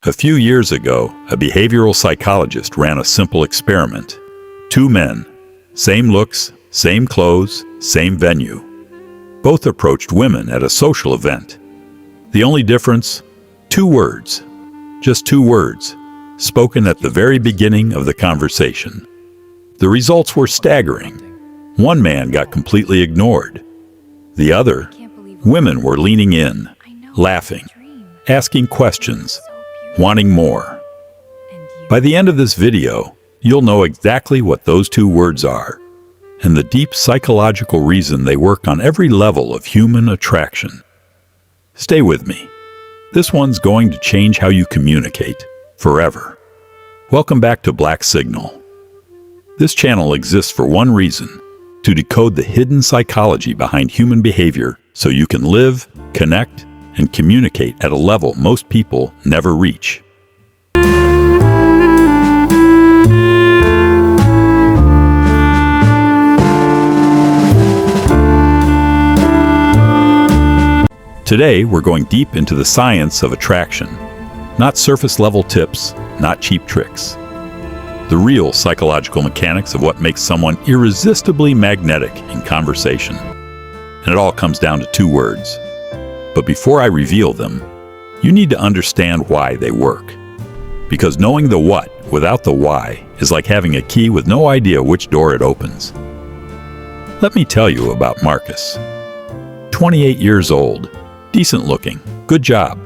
A few years ago, a behavioral psychologist ran a simple experiment. Two men, same looks, same clothes, same venue. Both approached women at a social event. The only difference? 2 words. Just 2 words, spoken at the very beginning of the conversation. The results were staggering. One man got completely ignored. The other, women were leaning in, laughing, asking questions, wanting more. By the end of this video, you'll know exactly what those 2 words are, and the deep psychological reason they work on every level of human attraction. Stay with me. This one's going to change how you communicate, forever. Welcome back to Black Signal. This channel exists for one reason: to decode the hidden psychology behind human behavior so you can live, connect, and communicate at a level most people never reach. Today, we're going deep into the science of attraction. Not surface-level tips, not cheap tricks. The real psychological mechanics of what makes someone irresistibly magnetic in conversation. And it all comes down to 2 words. But before I reveal them, you need to understand why they work. Because knowing the what without the why is like having a key with no idea which door it opens. Let me tell you about Marcus. 28 years old, decent looking, good job.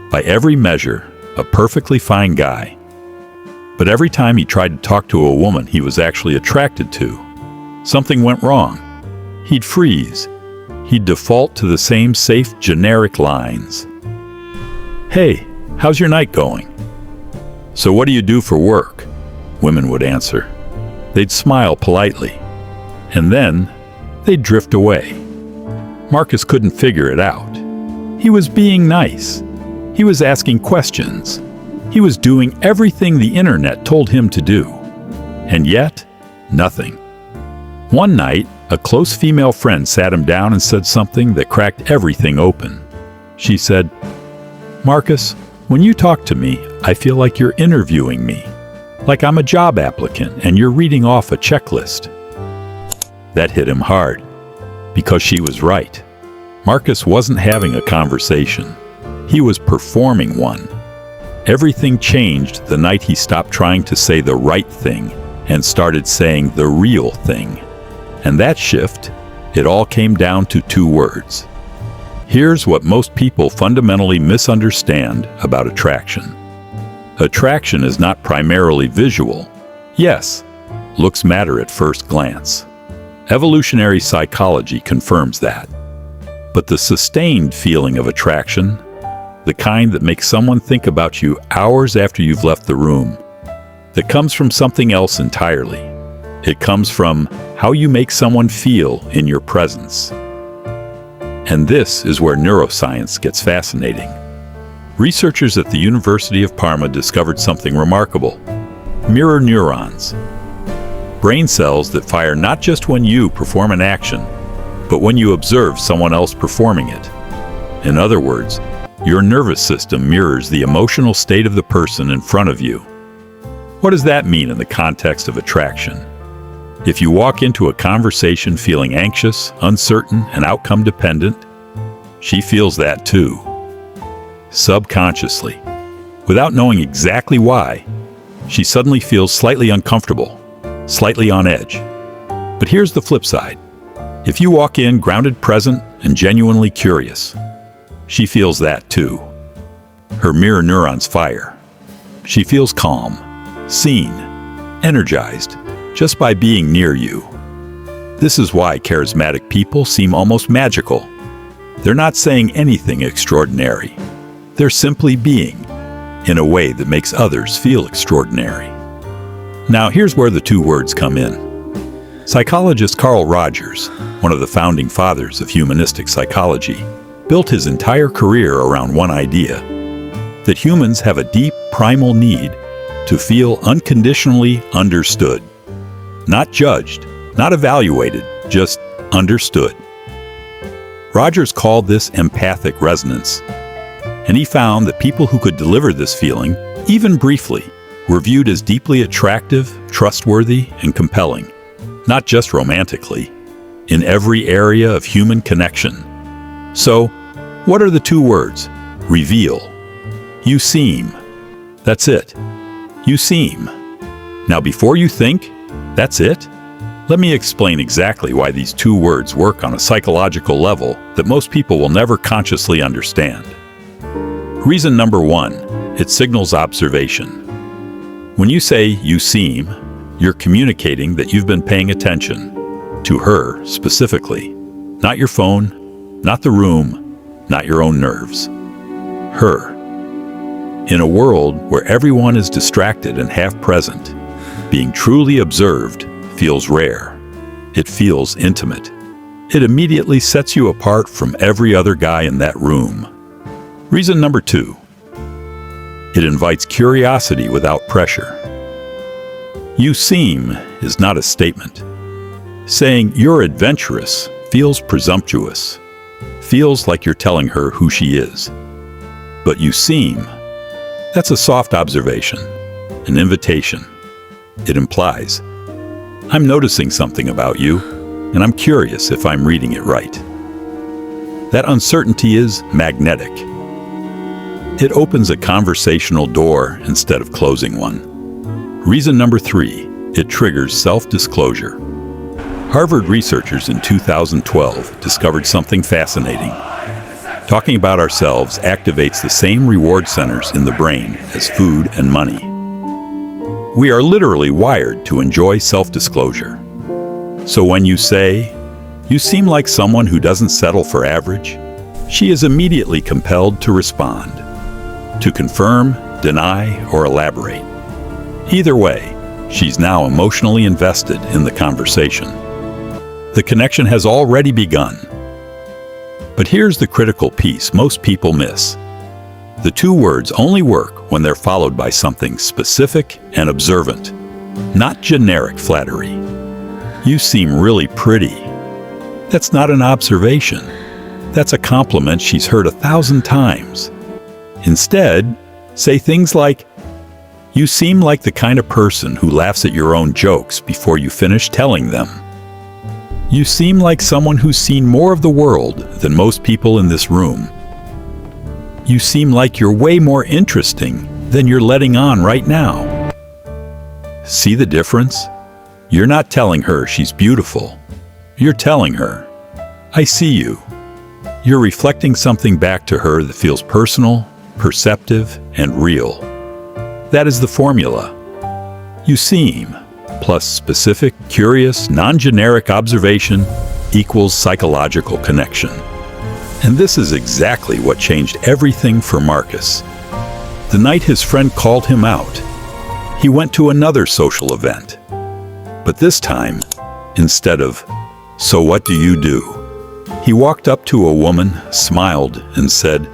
By every measure, a perfectly fine guy. But every time he tried to talk to a woman he was actually attracted to, something went wrong. He'd freeze. He'd default to the same safe, generic lines. "Hey, how's your night going?" "So what do you do for work?" Women would answer. They'd smile politely, and then they'd drift away. Marcus couldn't figure it out. He was being nice. He was asking questions. He was doing everything the internet told him to do. And yet, nothing. One night, a close female friend sat him down and said something that cracked everything open. She said, "Marcus, when you talk to me, I feel like you're interviewing me, like I'm a job applicant and you're reading off a checklist." That hit him hard, because she was right. Marcus wasn't having a conversation. He was performing one. Everything changed the night he stopped trying to say the right thing and started saying the real thing. And that shift, it all came down to 2 words. Here's what most people fundamentally misunderstand about attraction. Attraction is not primarily visual. Yes, looks matter at first glance. Evolutionary psychology confirms that. But the sustained feeling of attraction, the kind that makes someone think about you hours after you've left the room, that comes from something else entirely. It comes from how you make someone feel in your presence. And this is where neuroscience gets fascinating. Researchers at the University of Parma discovered something remarkable: mirror neurons. Brain cells that fire not just when you perform an action, but when you observe someone else performing it. In other words, your nervous system mirrors the emotional state of the person in front of you. What does that mean in the context of attraction? If you walk into a conversation feeling anxious, uncertain, and outcome dependent, she feels that too. Subconsciously, without knowing exactly why, she suddenly feels slightly uncomfortable, slightly on edge. But here's the flip side. If you walk in grounded, present, and genuinely curious, she feels that too. Her mirror neurons fire. She feels calm, seen, energized, just by being near you. This is why charismatic people seem almost magical. They're not saying anything extraordinary. They're simply being, in a way that makes others feel extraordinary. Now, here's where the 2 words come in. Psychologist Carl Rogers, one of the founding fathers of humanistic psychology, built his entire career around one idea: that humans have a deep, primal need to feel unconditionally understood. Not judged, not evaluated, just understood. Rogers called this empathic resonance. And he found that people who could deliver this feeling, even briefly, were viewed as deeply attractive, trustworthy, and compelling, not just romantically, in every area of human connection. So, what are the two words? Reveal. You seem. That's it. You seem. Now, before you think, that's it? Let me explain exactly why these two words work on a psychological level that most people will never consciously understand. Reason number one, it signals observation. When you say you seem, you're communicating that you've been paying attention to her specifically. Not your phone, not the room, not your own nerves. Her. In a world where everyone is distracted and half present, being truly observed feels rare. It feels intimate. It immediately sets you apart from every other guy in that room. Reason number two, it invites curiosity without pressure. You seem is not a statement. Saying you're adventurous feels presumptuous, feels like you're telling her who she is. But you seem, that's a soft observation, an invitation. It implies, I'm noticing something about you, and I'm curious if I'm reading it right. That uncertainty is magnetic. It opens a conversational door instead of closing one. Reason number three, it triggers self-disclosure. Harvard researchers in 2012 discovered something fascinating. Talking about ourselves activates the same reward centers in the brain as food and money. We are literally wired to enjoy self-disclosure. So when you say, you seem like someone who doesn't settle for average, she is immediately compelled to respond, to confirm, deny, or elaborate. Either way, she's now emotionally invested in the conversation. The connection has already begun. But here's the critical piece most people miss. The two words only work when they're followed by something specific and observant, not generic flattery. You seem really pretty. That's not an observation. That's a compliment she's heard 1,000 times. Instead, say things like, you seem like the kind of person who laughs at your own jokes before you finish telling them. You seem like someone who's seen more of the world than most people in this room. You seem like you're way more interesting than you're letting on right now. See the difference? You're not telling her she's beautiful. You're telling her, I see you. You're reflecting something back to her that feels personal, perceptive, and real. That is the formula. You seem, plus specific, curious, non-generic observation equals psychological connection. And this is exactly what changed everything for Marcus. The night his friend called him out, he went to another social event. But this time, instead of, so what do you do? He walked up to a woman, smiled, and said,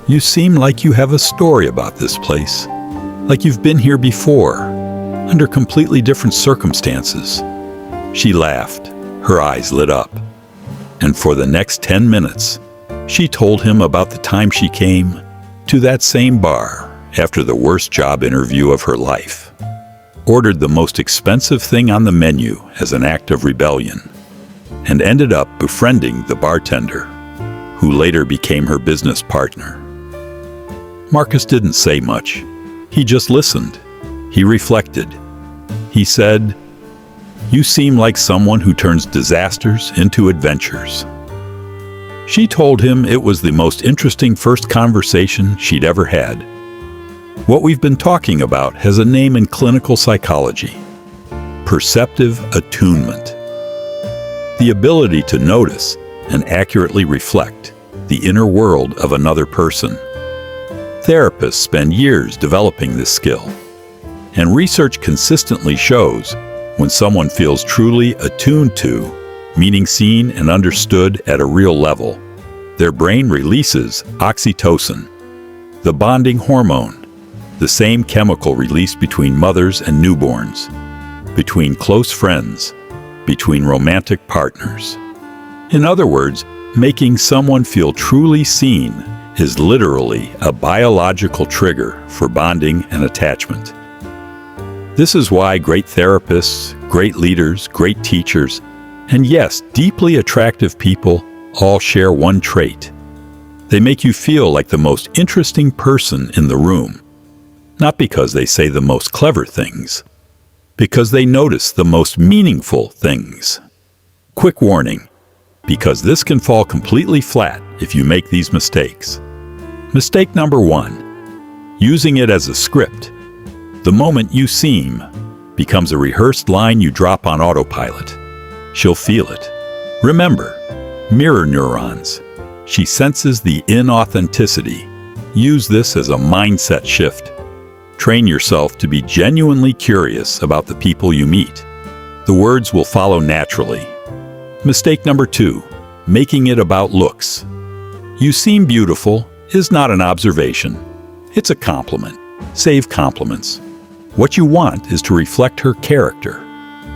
you seem like you have a story about this place. Like you've been here before, under completely different circumstances. She laughed, her eyes lit up. And for the next 10 minutes, she told him about the time she came to that same bar after the worst job interview of her life, ordered the most expensive thing on the menu as an act of rebellion, and ended up befriending the bartender, who later became her business partner. Marcus didn't say much. He just listened. He reflected. He said, you seem like someone who turns disasters into adventures. She told him it was the most interesting first conversation she'd ever had. What we've been talking about has a name in clinical psychology: perceptive attunement. The ability to notice and accurately reflect the inner world of another person. Therapists spend years developing this skill, and research consistently shows when someone feels truly attuned to, meaning seen and understood at a real level, their brain releases oxytocin, the bonding hormone, the same chemical released between mothers and newborns, between close friends, between romantic partners. In other words, making someone feel truly seen is literally a biological trigger for bonding and attachment. This is why great therapists, great leaders, great teachers, and yes, deeply attractive people all share one trait. They make you feel like the most interesting person in the room. Not because they say the most clever things, because they notice the most meaningful things. Quick warning, because this can fall completely flat if you make these mistakes. Mistake number 1, using it as a script. The moment you seem becomes a rehearsed line you drop on autopilot. She'll feel it. Remember, mirror neurons. She senses the inauthenticity. Use this as a mindset shift. Train yourself to be genuinely curious about the people you meet. The words will follow naturally. Mistake number 2, making it about looks. You seem beautiful is not an observation. It's a compliment. Save compliments. What you want is to reflect her character,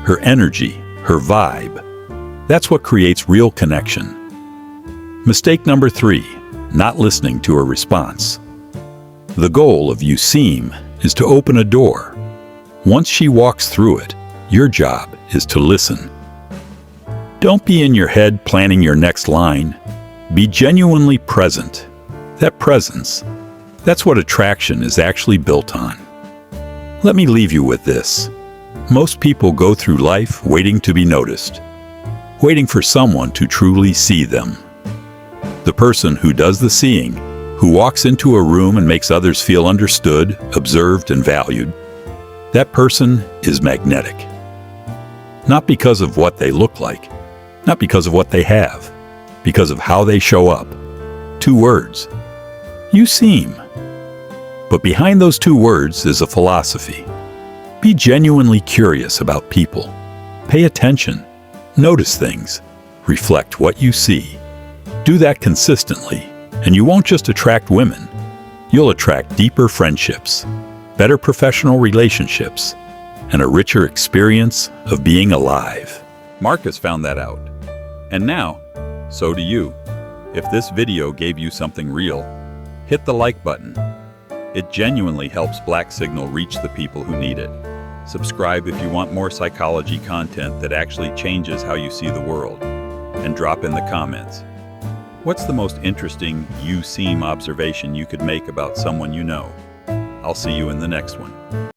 her energy, her vibe. That's what creates real connection. Mistake number 3, not listening to her response. The goal of you seem is to open a door. Once she walks through it, your job is to listen. Don't be in your head planning your next line. Be genuinely present. That presence, that's what attraction is actually built on. Let me leave you with this. Most people go through life waiting to be noticed, waiting for someone to truly see them. The person who does the seeing, who walks into a room and makes others feel understood, observed, and valued, that person is magnetic. Not because of what they look like, not because of what they have, because of how they show up. 2 words. You seem. But behind those 2 words is a philosophy. Be genuinely curious about people. Pay attention. Notice things. Reflect what you see. Do that consistently, and you won't just attract women. You'll attract deeper friendships, better professional relationships, and a richer experience of being alive. Marcus found that out. And now, so do you. If this video gave you something real, hit the like button. It genuinely helps Black Signal reach the people who need it. Subscribe if you want more psychology content that actually changes how you see the world. And drop in the comments. What's the most interesting you seem observation you could make about someone you know? I'll see you in the next one.